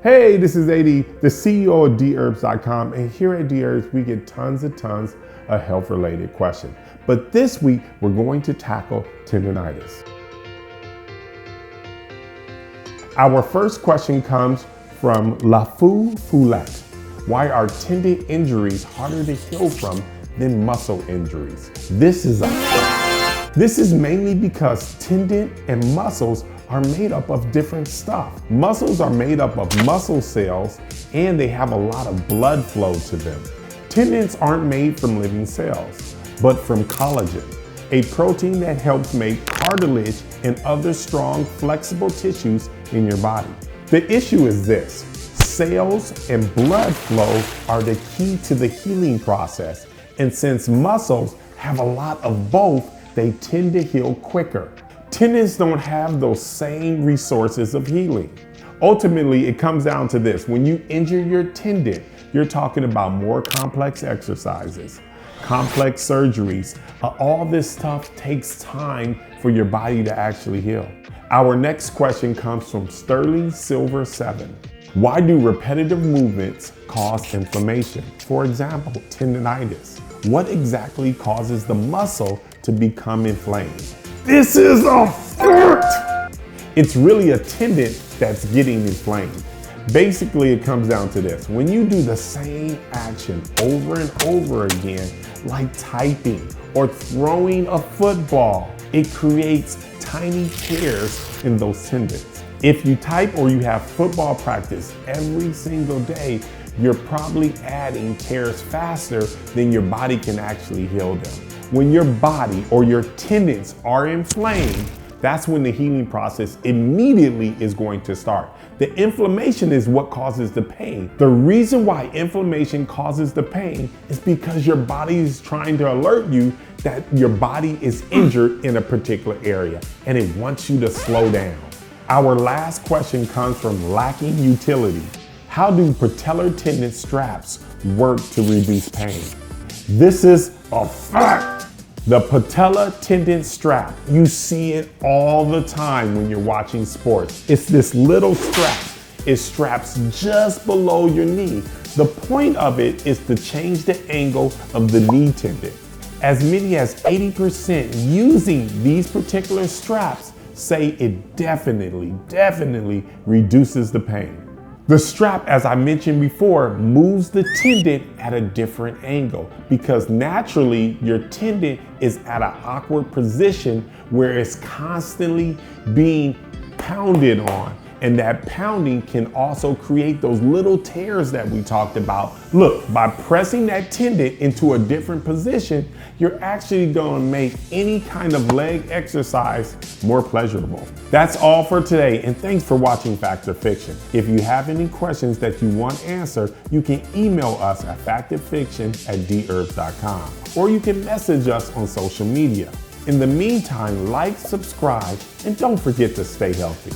Hey, this is AD, the CEO of Dherbs.com, and here at Dherbs, we get tons of health-related questions. But this week, we're going to tackle tendonitis. Our first question comes from La Fou Foulette. Why are tendon injuries harder to heal from than muscle injuries? This is mainly because tendon and muscles are made up of different stuff. Muscles are made up of muscle cells and they have a lot of blood flow to them. Tendons aren't made from living cells, but from collagen, a protein that helps make cartilage and other strong, flexible tissues in your body. The issue is this: cells and blood flow are the key to the healing process, and since muscles have a lot of both, they tend to heal quicker. Tendons don't have those same resources of healing. Ultimately, it comes down to this: when you injure your tendon, you're talking about more complex exercises, complex surgeries. All this stuff takes time for your body to actually heal. Our next question comes from Sterling Silver 7. Why do repetitive movements cause inflammation? For example, tendonitis. What exactly causes the muscle to become inflamed? This is a fact! It's really a tendon that's getting inflamed. Basically, it comes down to this: when you do the same action over and over again, like typing or throwing a football, it creates tiny tears in those tendons. If you type or you have football practice every single day, you're probably adding tears faster than your body can actually heal them. When your body or your tendons are inflamed, that's when the healing process immediately is going to start. The inflammation is what causes the pain. The reason why inflammation causes the pain is because your body is trying to alert you that your body is injured in a particular area, and it wants you to slow down. Our last question comes from Lacking Utility. How do patellar tendon straps work to reduce pain? This is a fact. The patellar tendon strap, you see it all the time when you're watching sports. It's this little strap. It straps just below your knee. The point of it is to change the angle of the knee tendon. As many as 80% using these particular straps say it definitely reduces the pain. The strap, as I mentioned before, moves the tendon at a different angle because naturally your tendon is at an awkward position where it's constantly being pounded on. And that pounding can also create those little tears that we talked about. Look, by pressing that tendon into a different position, you're actually going to make any kind of leg exercise more pleasurable. That's all for today, and thanks for watching Fact or Fiction. If you have any questions that you want answered, you can email us at factedfiction@dherbs.com, or you can message us on social media. In the meantime, like, subscribe, and don't forget to stay healthy.